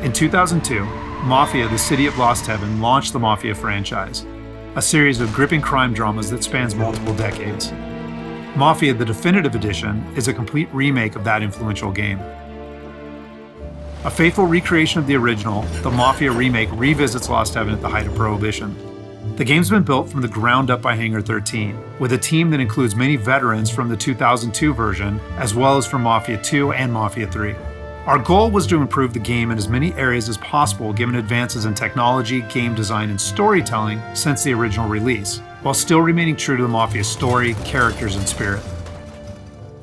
In 2002, Mafia, the City of Lost Heaven, launched the Mafia franchise, a series of gripping crime dramas that spans multiple decades. Mafia, the Definitive Edition, is a complete remake of that influential game. A faithful recreation of the original, the Mafia remake revisits Lost Heaven at the height of Prohibition. The game's been built from the ground up by Hangar 13, with a team that includes many veterans from the 2002 version, as well as from Mafia 2 and Mafia 3. Our goal was to improve the game in as many areas as possible given advances in technology, game design, and storytelling since the original release, while still remaining true to the Mafia story, characters, and spirit.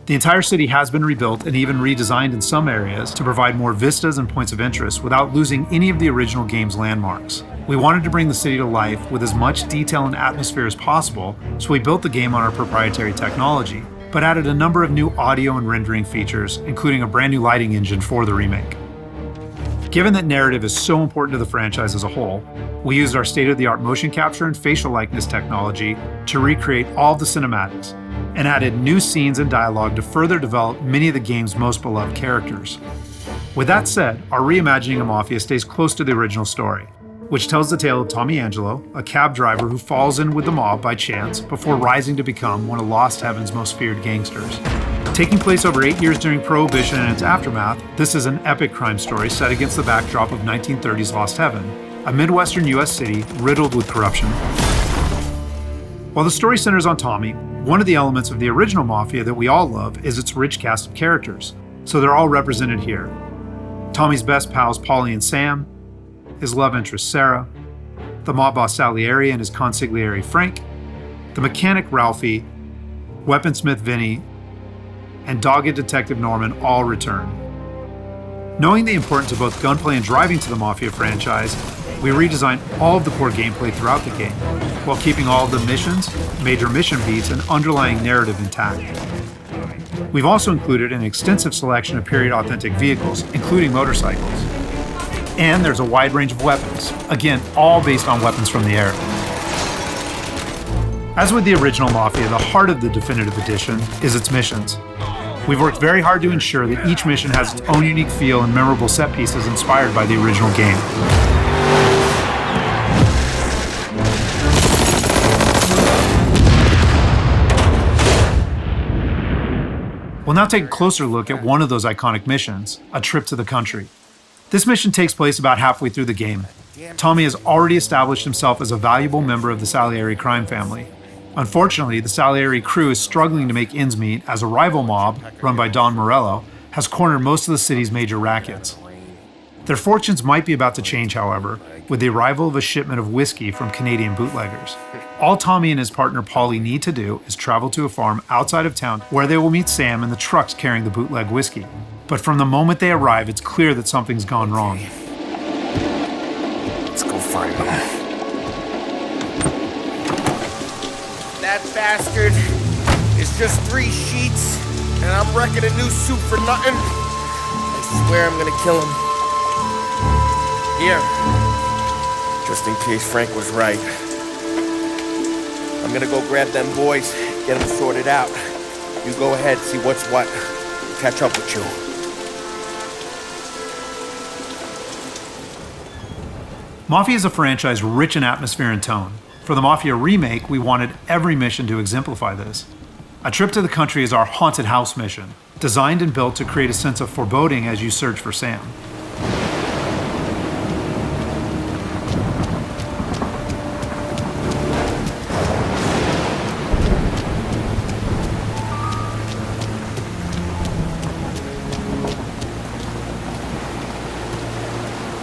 The entire city has been rebuilt and even redesigned in some areas to provide more vistas and points of interest without losing any of the original game's landmarks. We wanted to bring the city to life with as much detail and atmosphere as possible, so we built the game on our proprietary technology, but added a number of new audio and rendering features, including a brand new lighting engine for the remake. Given that narrative is so important to the franchise as a whole, we used our state-of-the-art motion capture and facial likeness technology to recreate all of the cinematics, and added new scenes and dialogue to further develop many of the game's most beloved characters. With that said, our reimagining of Mafia stays close to the original story, which tells the tale of Tommy Angelo, a cab driver who falls in with the mob by chance before rising to become one of Lost Heaven's most feared gangsters. Taking place over 8 years during Prohibition and its aftermath, this is an epic crime story set against the backdrop of 1930s Lost Heaven, a Midwestern US city riddled with corruption. While the story centers on Tommy, one of the elements of the original Mafia that we all love is its rich cast of characters, so they're all represented here. Tommy's best pals Paulie and Sam, his love interest Sarah, the mob boss Salieri and his consigliere Frank, the mechanic Ralphie, weaponsmith Vinny, and dogged detective Norman all return. Knowing the importance of both gunplay and driving to the Mafia franchise, we redesigned all of the core gameplay throughout the game, while keeping all of the missions, major mission beats, and underlying narrative intact. We've also included an extensive selection of period-authentic vehicles, including motorcycles. And there's a wide range of weapons, again, all based on weapons from the era. As with the original Mafia, the heart of the Definitive Edition is its missions. We've worked very hard to ensure that each mission has its own unique feel and memorable set pieces inspired by the original game. We'll now take a closer look at one of those iconic missions, A Trip to the Country. This mission takes place about halfway through the game. Tommy has already established himself as a valuable member of the Salieri crime family. Unfortunately, the Salieri crew is struggling to make ends meet as a rival mob, run by Don Morello, has cornered most of the city's major rackets. Their fortunes might be about to change, however, with the arrival of a shipment of whiskey from Canadian bootleggers. All Tommy and his partner Paulie need to do is travel to a farm outside of town where they will meet Sam and the trucks carrying the bootleg whiskey. But from the moment they arrive, it's clear that something's gone wrong. Let's go find them. That bastard is just 3 sheets, and I'm wrecking a new suit for nothing. I swear I'm gonna kill him. Here, just in case Frank was right. I'm gonna go grab them boys, get them sorted out. You go ahead, see what's what. Catch up with you. Mafia is a franchise rich in atmosphere and tone. For the Mafia remake, we wanted every mission to exemplify this. A Trip to the Country is our haunted house mission, designed and built to create a sense of foreboding as you search for Sam.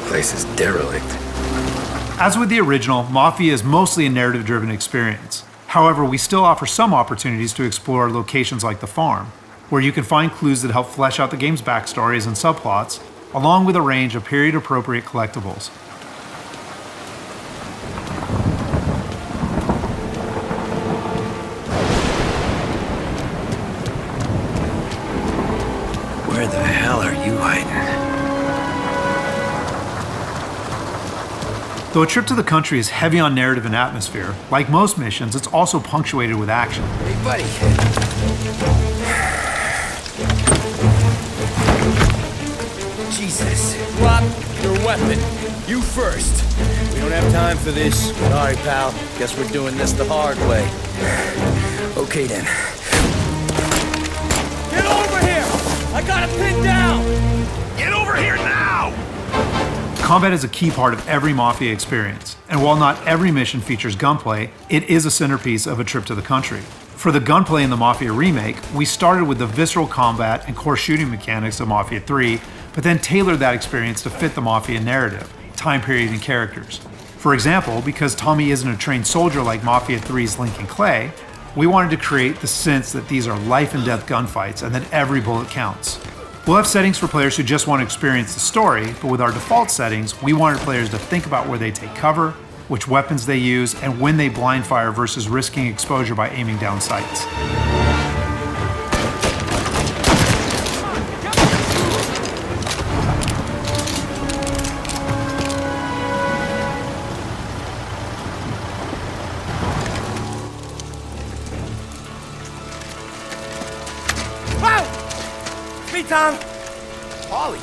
Place is derelict. As with the original, Mafia is mostly a narrative-driven experience. However, we still offer some opportunities to explore locations like the farm, where you can find clues that help flesh out the game's backstories and subplots, along with a range of period-appropriate collectibles. Where the hell are you hiding? Though A Trip to the Country is heavy on narrative and atmosphere, like most missions, it's also punctuated with action. Hey, buddy. Jesus. Drop your weapon. You first. We don't have time for this. Sorry, pal. Guess we're doing this the hard way. Okay then. Get over here! I got it pinned down! Get over here now! Combat is a key part of every Mafia experience, and while not every mission features gunplay, it is a centerpiece of A Trip to the Country. For the gunplay in the Mafia remake, we started with the visceral combat and core shooting mechanics of Mafia 3, but then tailored that experience to fit the Mafia narrative, time period, and characters. For example, because Tommy isn't a trained soldier like Mafia 3's Lincoln Clay, we wanted to create the sense that these are life and death gunfights and that every bullet counts. We'll have settings for players who just want to experience the story, but with our default settings, we wanted players to think about where they take cover, which weapons they use, and when they blind fire versus risking exposure by aiming down sights. Me, Tom! Ollie,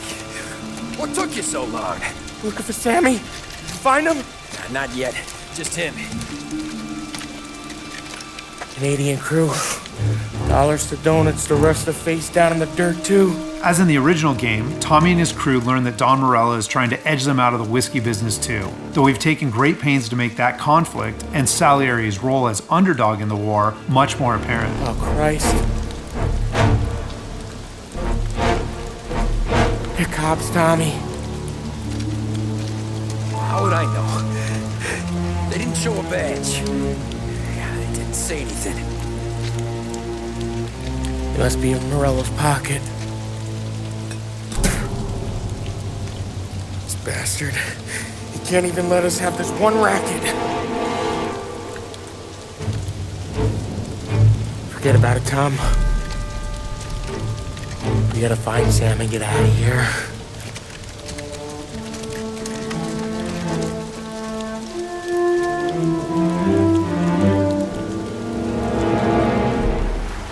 what took you so long? Looking for Sammy? You find him? Not yet. Just him. Canadian crew. Dollars to donuts, the rest of face down in the dirt, too. As in the original game, Tommy and his crew learn that Don Morello is trying to edge them out of the whiskey business too, though we've taken great pains to make that conflict and Salieri's role as underdog in the war much more apparent. Oh, Christ. Here cops, Tommy. How would I know? They didn't show a badge. They didn't say anything. It must be in Morello's pocket. This bastard. He can't even let us have this one racket. Forget about it, Tom. We gotta find Sam and get out of here.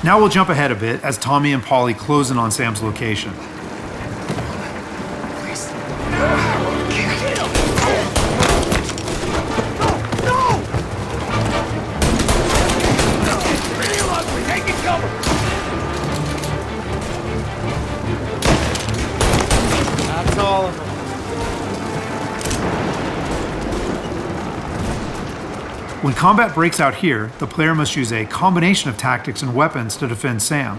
Now we'll jump ahead a bit as Tommy and Paulie close in on Sam's location. That's all of them. When combat breaks out here, the player must use a combination of tactics and weapons to defend Sam.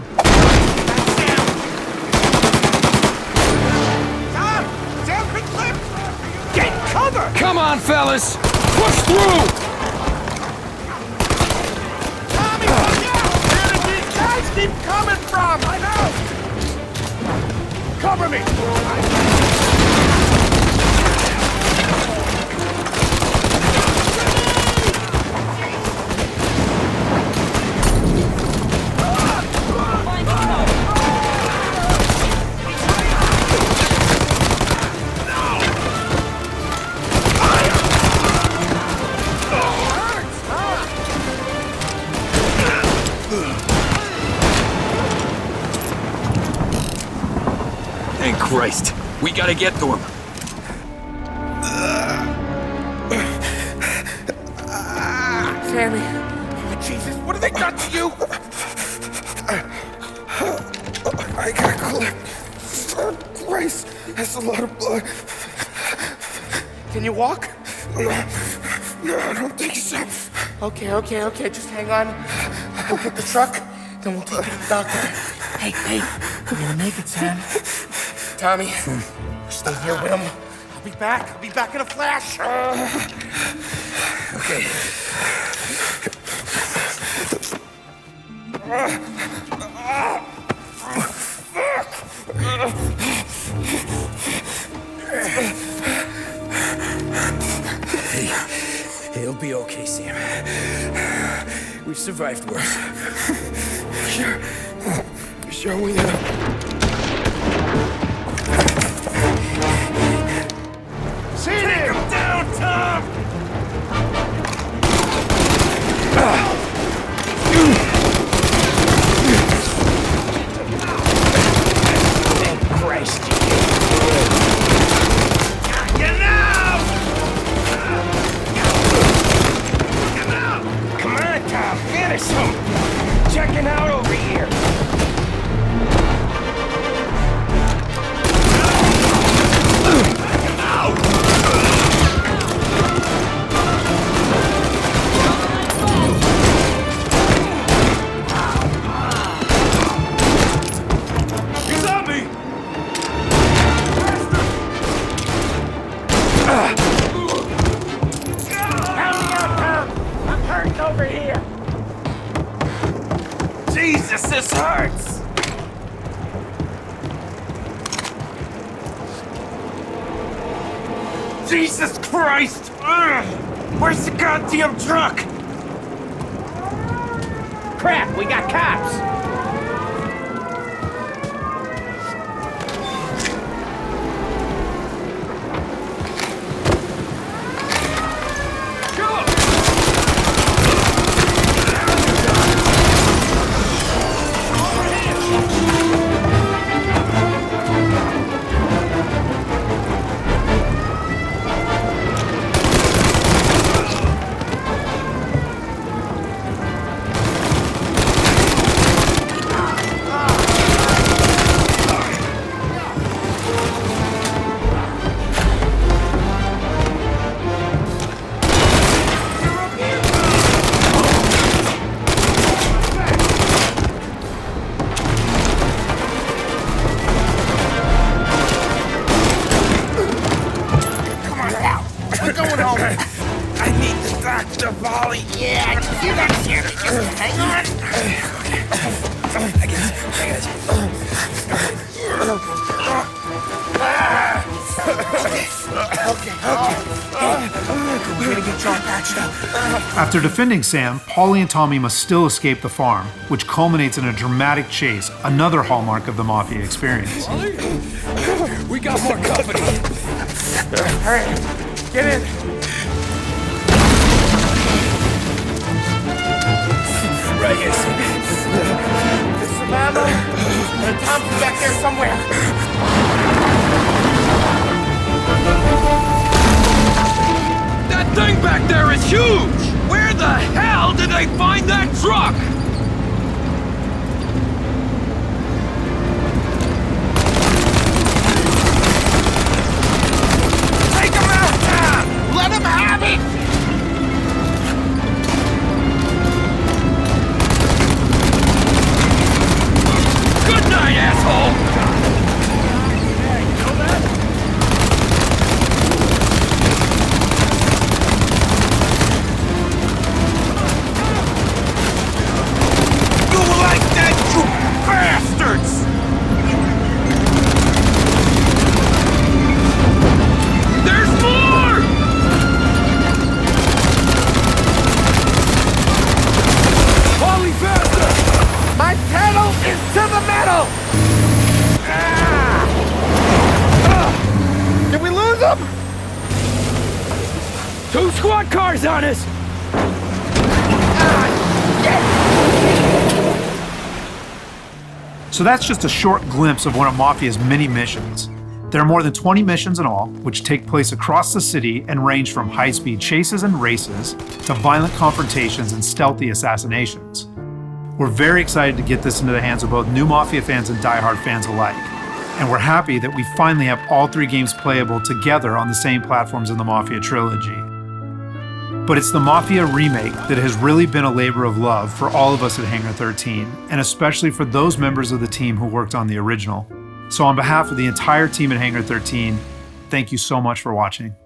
Get cover! Come on, fellas! Push through! Tommy, look out! Where did these guys keep coming from? I know! Cover me! Thank Christ! We gotta get to him. Sammy. Oh, Jesus, what have they done to you? I got clipped. Oh, Christ, that's a lot of blood. Can you walk? No, I don't think so. Okay, just hang on. We'll get the truck, then we'll take you to the doctor. Hey, you're gonna make it, Sam. Tommy, stay here with him. I'll be back in a flash. Okay. Hey, it'll be okay, Sam. We've survived worse. Sure we have. Take him down, Tom! Thank Christ. I'm hurting over here. Jesus, this hurts. Jesus Christ! Where's the goddamn truck? Crap, we got cops! After defending Sam, Paulie and Tommy must still escape the farm, which culminates in a dramatic chase, another hallmark of the Mafia experience. We got more company. All right, get in. Right here. There's some ammo and a Thompson back there somewhere. That thing back there is huge! Where the hell did they find that truck? Take him out, Tom! Let him have it! Good night, asshole! Two squad cars on us! So that's just a short glimpse of one of Mafia's many missions. There are more than 20 missions in all, which take place across the city and range from high-speed chases and races to violent confrontations and stealthy assassinations. We're very excited to get this into the hands of both new Mafia fans and die-hard fans alike. And we're happy that we finally have all three games playable together on the same platforms in the Mafia trilogy. But it's the Mafia remake that has really been a labor of love for all of us at Hangar 13, and especially for those members of the team who worked on the original. So on behalf of the entire team at Hangar 13, thank you so much for watching.